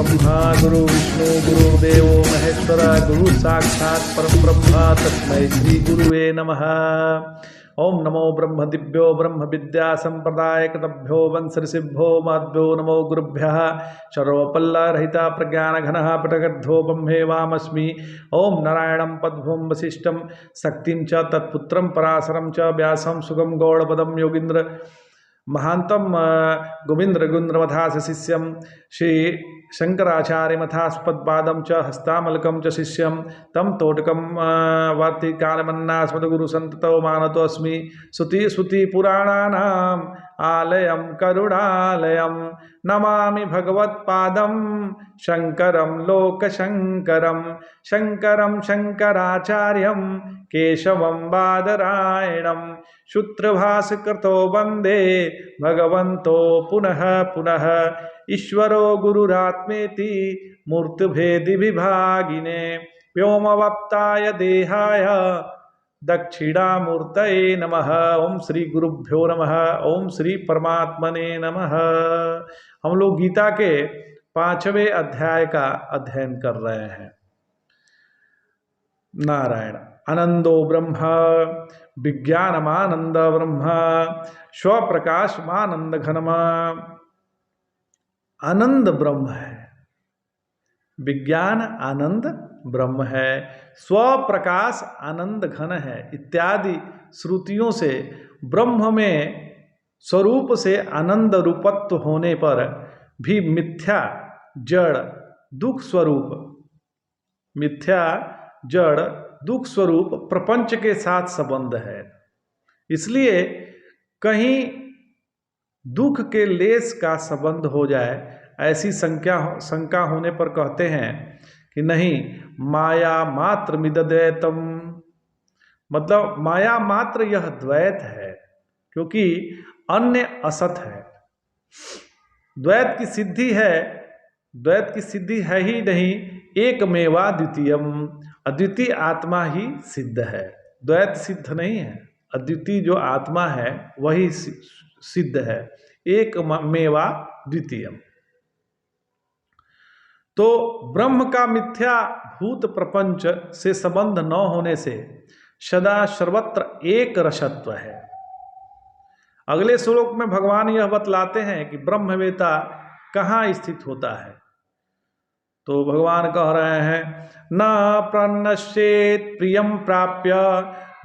ब्रह्मा गुरु विष्णु गुरुदेवो महेश्वर गुरु साक्षात् परब्रह्म तस्मै श्री गुरुवे नमः। ओम नमो ब्रह्म दिव्यो ब्रह्म विद्या संप्रदाय कृतभ्यो वंश ऋषिभ्यो महद्भ्यो नमो गुरुभ्यः। सर्वपल्लरहिता प्रज्ञान घनः पटगर्धो ब्रह्मेवामस्मि। ओम नारायणं पद्भुं वसिष्ठं शक्तिं च तत्पुत्रं पराशरं च व्यासं सुगम गौड़पदं योगीन्द्र महांतम गोविंद रघुन्द्रमथास शिष्यम श्री शंकराचार्य मथास्पदपादम च हस्तामलकम च शिष्यम तम तोटकम वार्तिकालमन्नास्मद गुरु संततो मानतो अस्मि। श्रुति श्रुति पुराणानाम आलयम करुणालयम नमामि भगवत्पादम शंकरम लोकशंकरम शंकरम शंकराचार्यम केशवम बादरायणम सूत्रभास्कृतो वंदे भगवन्तो पुनः पुनः। ईश्वरो गुरुरात्मेति मूर्तिभेदि विभागिने व्योमवप्ताय देहाय दक्षिणामूर्तये नमः। ओम श्री गुरुभ्यो नमः। ओम श्री परमात्मने नमः। हम लोग गीता के 5वें अध्याय का अध्ययन कर रहे हैं। नारायण आनंदो ब्रह्म विज्ञानमानंद ब्रह्म स्वप्रकाशमानंद घनमा। आनंद ब्रह्म है, विज्ञान आनंद ब्रह्म है, स्वप्रकाश आनंद घन है इत्यादि श्रुतियों से ब्रह्म में स्वरूप से आनंद रूपत्व होने पर भी मिथ्या जड़ दुख स्वरूप, मिथ्या जड़ दुख स्वरूप प्रपंच के साथ संबंध है। इसलिए कहीं दुख के लेस का संबंध हो जाए ऐसी शंका होने पर कहते हैं कि नहीं, माया मात्र मिदद्वैतम, मतलब माया मात्र यह द्वैत है, क्योंकि अन्य असत है। द्वैत की सिद्धि है ही नहीं, एकमेवा द्वितीयम, अद्वितीय आत्मा ही सिद्ध है। द्वैत सिद्ध नहीं है, अद्वितीय जो आत्मा है वही सिद्ध है, एकमेवा द्वितीयम। तो ब्रह्म का मिथ्या भूत प्रपंच से संबंध न होने से सदा सर्वत्र एक रसत्व है। अगले श्लोक में भगवान यह बतलाते हैं कि ब्रह्मवेता कहाँ स्थित होता है। तो भगवान कह रहे हैं न प्रणश्येत प्रियम प्राप्य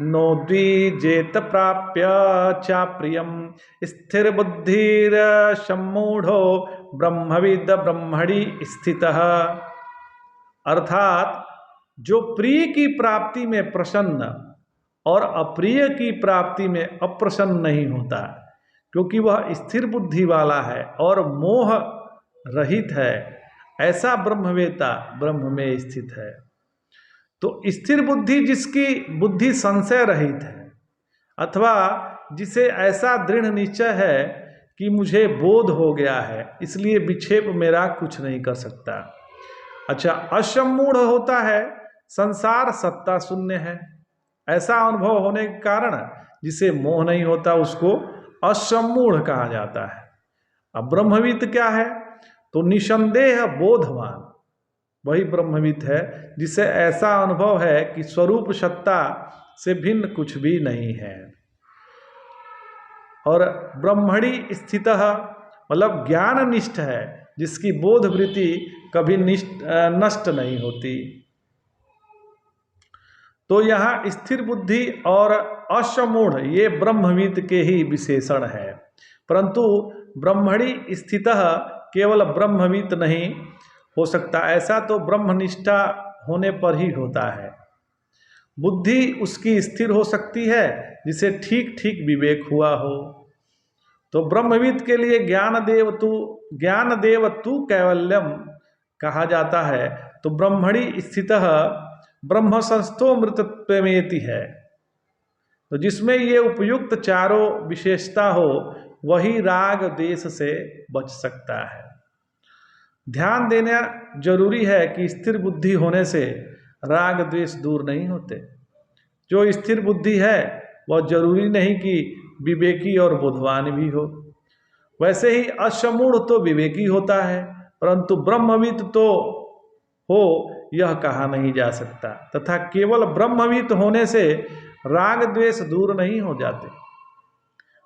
नो द्विजेत प्राप्य चा प्रियम स्थिर बुद्धिर सम्मूढ़ो ब्रह्मविद ब्रह्मणि स्थितः। अर्थात जो प्रिय की प्राप्ति में प्रसन्न और अप्रिय की प्राप्ति में अप्रसन्न नहीं होता, क्योंकि वह स्थिर बुद्धि वाला है और मोह रहित है, ऐसा ब्रह्मवेता ब्रह्म में स्थित है। तो स्थिर बुद्धि जिसकी बुद्धि संशय रहित है, अथवा जिसे ऐसा दृढ़ निश्चय है कि मुझे बोध हो गया है इसलिए विक्षेप मेरा कुछ नहीं कर सकता। अच्छा, असम्मूढ़ होता है, संसार सत्ता शून्य है, ऐसा अनुभव होने के कारण जिसे मोह नहीं होता उसको असम्मूढ़ कहा जाता है। अब ब्रह्मविद क्या है? तो निसंदेह बोधवान वही ब्रह्मविद है जिसे ऐसा अनुभव है कि स्वरूप सत्ता से भिन्न कुछ भी नहीं है। और ब्रह्मणि स्थितः मतलब ज्ञान निष्ठ है, जिसकी बोध वृत्ति कभी नष्ट नहीं होती। तो यहाँ स्थिर बुद्धि और असमूढ़ ये ब्रह्मविद के ही विशेषण है, परंतु ब्रह्मणि स्थितः केवल ब्रह्मविद नहीं हो सकता, ऐसा तो ब्रह्मनिष्ठा होने पर ही होता है। बुद्धि उसकी स्थिर हो सकती है जिसे ठीक ठीक विवेक हुआ हो। तो ब्रह्मविद के लिए ज्ञान देव तू कैवल्यम कहा जाता है। तो ब्रह्मणि स्थितः ब्रह्म संस्थो मृतत्वमेति है। तो जिसमें ये उपयुक्त चारों विशेषता हो वही राग द्वेष से बच सकता है। ध्यान देना जरूरी है कि स्थिर बुद्धि होने से राग द्वेष दूर नहीं होते। जो स्थिर बुद्धि है वह जरूरी नहीं कि विवेकी और बुद्धिमान भी हो। वैसे ही असमूढ़ तो विवेकी होता है परंतु ब्रह्मविद तो हो यह कहा नहीं जा सकता, तथा केवल ब्रह्मविद होने से राग द्वेष दूर नहीं हो जाते,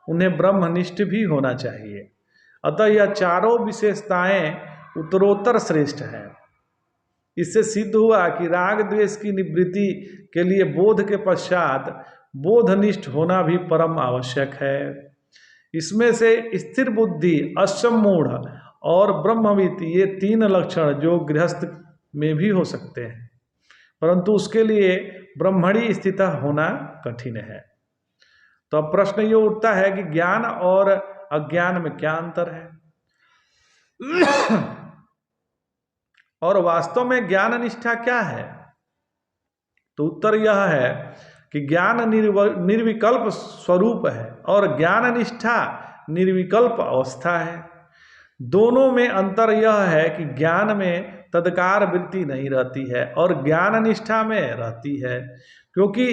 उन्हें ब्रह्मनिष्ठ भी होना चाहिए। अतः यह चारों विशेषताएं उत्तरोत्तर श्रेष्ठ हैं। इससे सिद्ध हुआ कि राग द्वेष की निवृत्ति के लिए बोध के पश्चात बोधनिष्ठ होना भी परम आवश्यक है। इसमें से स्थिर बुद्धि, असम्मूढ़ और ब्रह्मविद ये तीन लक्षण जो गृहस्थ में भी हो सकते हैं, परंतु उसके लिए ब्रह्मणी स्थित होना कठिन है। तो अब प्रश्न ये उठता है कि ज्ञान और अज्ञान में क्या अंतर है, और वास्तव में ज्ञान निष्ठा क्या है? तो उत्तर यह है कि ज्ञान निर्विकल्प स्वरूप है और ज्ञान निष्ठा निर्विकल्प अवस्था है। दोनों में अंतर यह है कि ज्ञान में तदकार वृत्ति नहीं रहती है और ज्ञान निष्ठा में रहती है, क्योंकि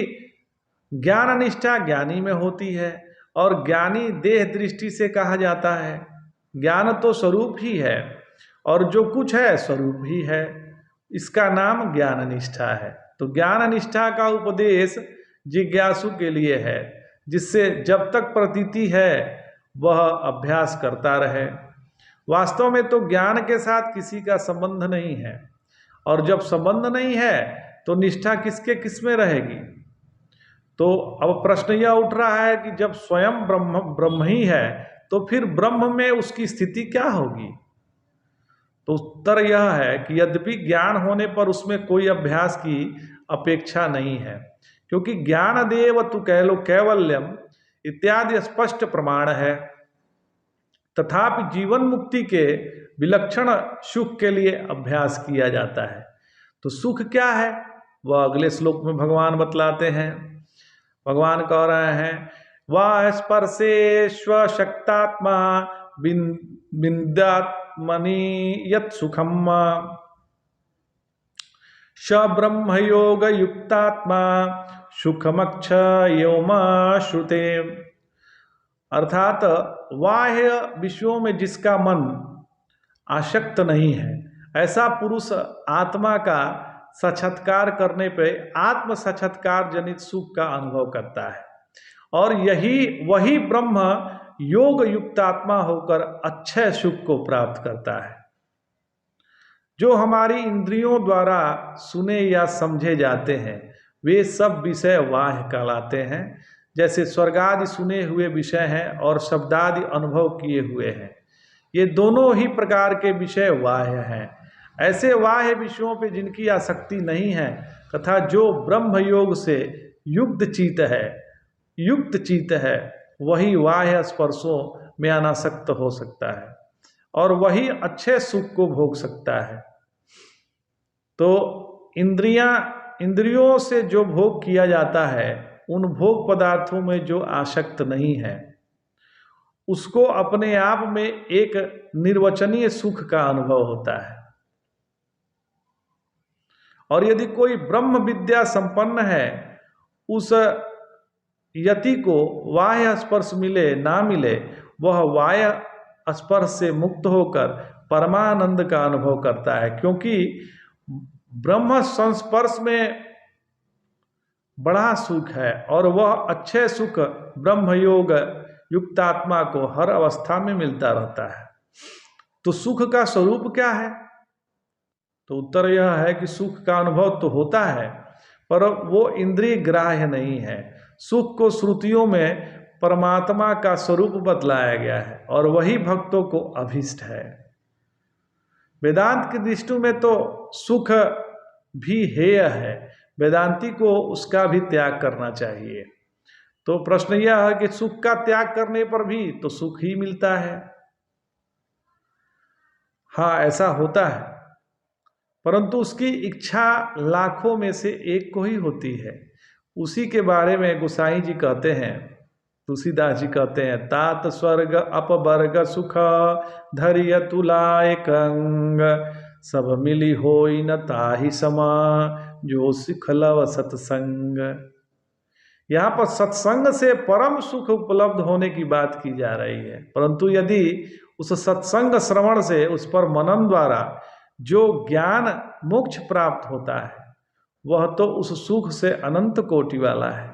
ज्ञान निष्ठा ज्ञानी में होती है और ज्ञानी देह दृष्टि से कहा जाता है। ज्ञान तो स्वरूप ही है और जो कुछ है स्वरूप ही है, इसका नाम ज्ञान निष्ठा है। तो ज्ञान निष्ठा का उपदेश जिज्ञासु के लिए है, जिससे जब तक प्रतीति है वह अभ्यास करता रहे। वास्तव में तो ज्ञान के साथ किसी का संबंध नहीं है, और जब संबंध नहीं है तो निष्ठा किसके किस में रहेगी? तो अब प्रश्न यह उठ रहा है कि जब स्वयं ब्रह्म ही है तो फिर ब्रह्म में उसकी स्थिति क्या होगी? तो उत्तर यह है कि यद्यपि ज्ञान होने पर उसमें कोई अभ्यास की अपेक्षा नहीं है, क्योंकि ज्ञान देव तु कैवल्यम इत्यादि स्पष्ट प्रमाण है। तथापि जीवन मुक्ति के विलक्षण सुख के लिए अभ्यास किया जाता है। तो सुख क्या है वह अगले श्लोक में भगवान बतलाते हैं। भगवान कह रहे हैं, वाह स्पर्शेश्व शक्तात्मा विद्यात्मनि यत् सुखम स ब्रह्म योग युक्तात्मा सुखमक्षयोमा श्रुते। अर्थात बाह्य विषयों में जिसका मन आसक्त नहीं है, ऐसा पुरुष आत्मा का साक्षात्कार करने पर आत्म साक्षात्कार जनित सुख का अनुभव करता है, और यही वही ब्रह्म योग युक्त आत्मा होकर अच्छे सुख को प्राप्त करता है। जो हमारी इंद्रियों द्वारा सुने या समझे जाते हैं वे सब विषय बाह्य कहलाते हैं, जैसे स्वर्गादि सुने हुए विषय हैं और शब्दादि अनुभव किए हुए हैं। ये दोनों ही प्रकार के विषय बाह्य हैं। ऐसे बाह्य विषयों पे जिनकी आसक्ति नहीं है तथा जो ब्रह्म योग से युक्त चित्त है वही बाह्य स्पर्शों में अनासक्त हो सकता है और वही अच्छे सुख को भोग सकता है। तो इंद्रियों से जो भोग किया जाता है उन भोग पदार्थों में जो आसक्त नहीं है उसको अपने आप में एक निर्वचनीय सुख का अनुभव होता है। और यदि कोई ब्रह्म विद्या संपन्न है, उस यति को बाह्य स्पर्श मिले ना मिले वह बाह्य स्पर्श से मुक्त होकर परमानंद का अनुभव करता है, क्योंकि ब्रह्म संस्पर्श में बड़ा सुख है और वह अच्छे सुख ब्रह्म योग युक्त आत्मा को हर अवस्था में मिलता रहता है। तो सुख का स्वरूप क्या है? तो उत्तर यह है कि सुख का अनुभव तो होता है पर वो इंद्रिय ग्राह्य नहीं है। सुख को श्रुतियों में परमात्मा का स्वरूप बतलाया गया है और वही भक्तों को अभीष्ट है। वेदांत की दृष्टि में तो सुख भी हेय है, वेदांती को उसका भी त्याग करना चाहिए। तो प्रश्न यह है कि सुख का त्याग करने पर भी तो सुख ही मिलता है। हाँ, ऐसा होता है, परंतु उसकी इच्छा लाखों में से एक को ही होती है। उसी के बारे में गोसाई जी कहते हैं, तुलसीदास जी कहते हैं, तात स्वर्ग अपवर्ग सुख धैर्य तुलाय कंग सब मिली होई न ताहि समा जो सुख लव सत्संग। यहाँ पर सत्संग से परम सुख उपलब्ध होने की बात की जा रही है, परंतु यदि उस सत्संग श्रवण से, उस पर मनन द्वारा जो ज्ञान मोक्ष प्राप्त होता है वह तो उस सुख से अनंत कोटि वाला है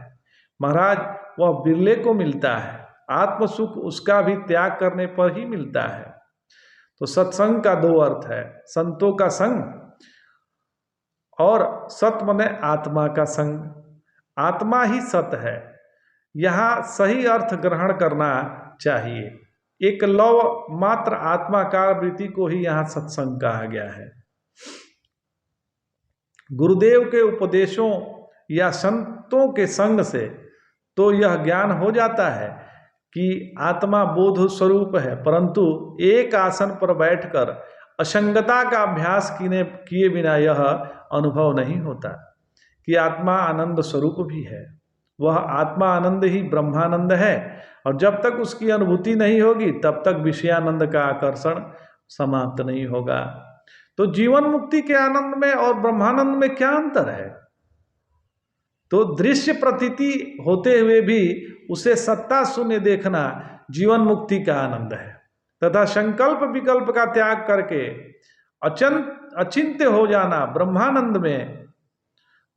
महाराज। वह बिरले को मिलता है। आत्म सुख उसका भी त्याग करने पर ही मिलता है। तो सत्संग का दो अर्थ है, संतों का संग और सत मने आत्मा का संग। आत्मा ही सत है, यहाँ सही अर्थ ग्रहण करना चाहिए। एक लव मात्र आत्माकार वृत्ति को ही यहाँ सत्संग कहा गया है। गुरुदेव के उपदेशों या संतों के संग से तो यह ज्ञान हो जाता है कि आत्मा बोध स्वरूप है, परंतु एक आसन पर बैठकर असंगता का अभ्यास किए बिना यह अनुभव नहीं होता कि आत्मा आनंद स्वरूप भी है। वह आत्मा आनंद ही ब्रह्मानंद है, और जब तक उसकी अनुभूति नहीं होगी तब तक विषयानंद का आकर्षण समाप्त नहीं होगा। तो जीवन मुक्ति के आनंद में और ब्रह्मानंद में क्या अंतर है? तो दृश्य प्रतीति होते हुए भी उसे सत्ता शून्य देखना जीवन मुक्ति का आनंद है, तथा संकल्प विकल्प का त्याग करके अचिंत्य हो जाना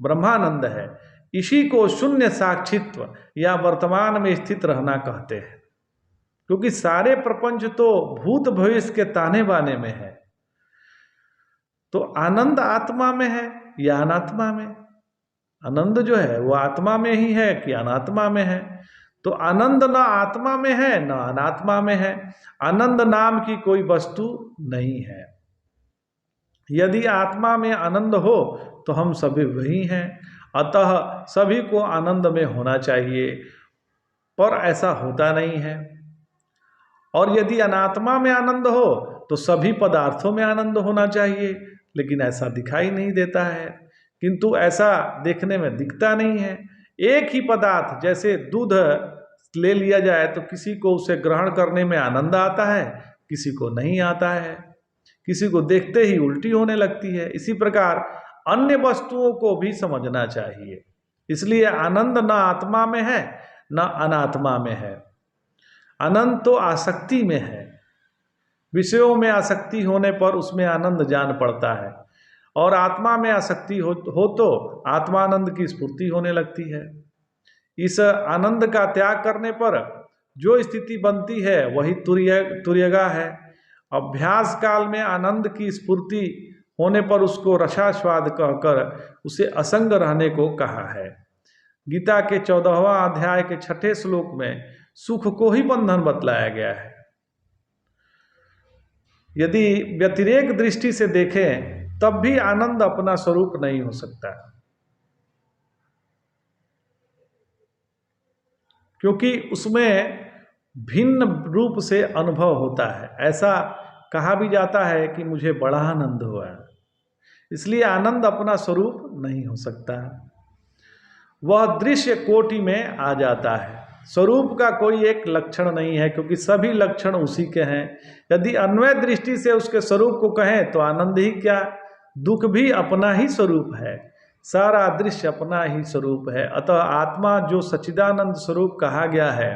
ब्रह्मानंद है। इसी को शून्य साक्षित्व या वर्तमान में स्थित रहना कहते हैं, क्योंकि सारे प्रपंच तो भूत भविष्य के ताने बाने में है। तो आनंद आत्मा में है या अनात्मा में? आनंद जो है वो आत्मा में ही है कि अनात्मा में है? तो आनंद न आत्मा में है न अनात्मा में है। आनंद नाम की कोई वस्तु नहीं है। यदि आत्मा में आनंद हो तो हम सभी वही हैं, अतः सभी को आनंद में होना चाहिए, पर ऐसा होता नहीं है। और यदि अनात्मा में आनंद हो तो सभी पदार्थों में आनंद होना चाहिए, लेकिन ऐसा दिखाई नहीं देता है। किंतु ऐसा देखने में दिखता नहीं है। एक ही पदार्थ, जैसे दूध ले लिया जाए तो किसी को उसे ग्रहण करने में आनंद आता है, किसी को नहीं आता है, किसी को देखते ही उल्टी होने लगती है। इसी प्रकार अन्य वस्तुओं को भी समझना चाहिए। इसलिए आनंद न आत्मा में है न अनात्मा में है। आनंद तो आसक्ति में है। विषयों में आसक्ति होने पर उसमें आनंद जान पड़ता है, और आत्मा में आसक्ति हो तो आत्मानंद की स्फूर्ति होने लगती है। इस आनंद का त्याग करने पर जो स्थिति बनती है वही तुर्यगा है। अभ्यास काल में आनंद की स्फूर्ति होने पर उसको रसास्वाद कहकर उसे असंग रहने को कहा है। गीता के 14वां अध्याय के 6ठे श्लोक में सुख को ही बंधन बतलाया गया है। यदि व्यतिरेक दृष्टि से देखें तब भी आनंद अपना स्वरूप नहीं हो सकता, क्योंकि उसमें भिन्न रूप से अनुभव होता है। ऐसा कहा भी जाता है कि मुझे बड़ा आनंद हुआ, इसलिए आनंद अपना स्वरूप नहीं हो सकता। वह दृश्य कोटि में आ जाता है। स्वरूप का कोई एक लक्षण नहीं है, क्योंकि सभी लक्षण उसी के हैं। यदि अन्वय दृष्टि से उसके स्वरूप को कहें तो आनंद ही क्या, दुख भी अपना ही स्वरूप है, सारा दृश्य अपना ही स्वरूप है। अतः आत्मा जो सच्चिदानंद स्वरूप कहा गया है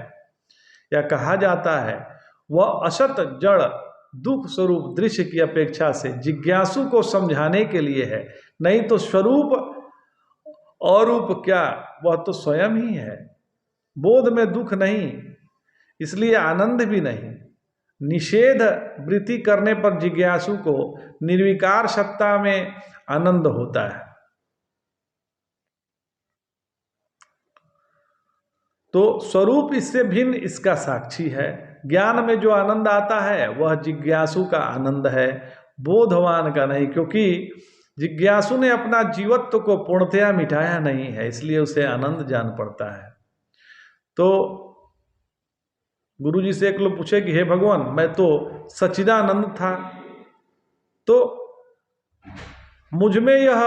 या कहा जाता है, वह असत जड़ दुख स्वरूप दृश्य की अपेक्षा से जिज्ञासु को समझाने के लिए है। नहीं तो स्वरूप और रूप क्या, वह तो स्वयं ही है। बोध में दुख नहीं, इसलिए आनंद भी नहीं। निषेध वृत्ति करने पर जिज्ञासु को निर्विकार सत्ता में आनंद होता है। तो स्वरूप इससे भिन्न इसका साक्षी है। ज्ञान में जो आनंद आता है वह जिज्ञासु का आनंद है, बोधवान का नहीं, क्योंकि जिज्ञासु ने अपना जीवत्व को पूर्णतया मिटाया नहीं है, इसलिए उसे आनंद जान पड़ता है। तो गुरुजी से एक लोग पूछे कि हे भगवान, मैं तो सच्चिदानंद था, तो मुझ में यह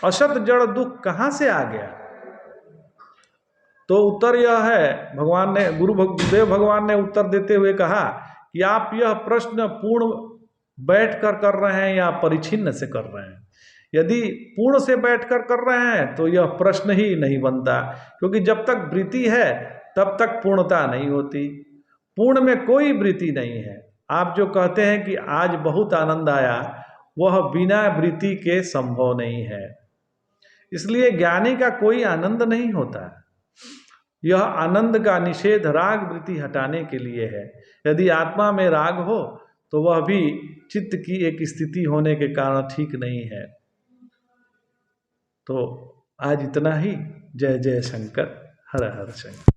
असत जड़ दुख कहाँ से आ गया? तो उत्तर यह है, गुरुदेव भगवान ने उत्तर देते हुए कहा कि आप यह प्रश्न पूर्ण बैठकर कर रहे हैं या परिच्छिन्न से कर रहे हैं। यदि पूर्ण से बैठकर कर रहे हैं तो यह प्रश्न ही नहीं बनता, क्योंकि जब तक वृत्ति है तब तक पूर्णता नहीं होती। पूर्ण में कोई वृत्ति नहीं है। आप जो कहते हैं कि आज बहुत आनंद आया, वह बिना वृत्ति के संभव नहीं है। इसलिए ज्ञानी का कोई आनंद नहीं होता। यह आनंद का निषेध राग वृत्ति हटाने के लिए है। यदि आत्मा में राग हो तो वह भी चित्त की एक स्थिति होने के कारण ठीक नहीं है। तो आज इतना ही। जय जय शंकर, हर हर शंकर।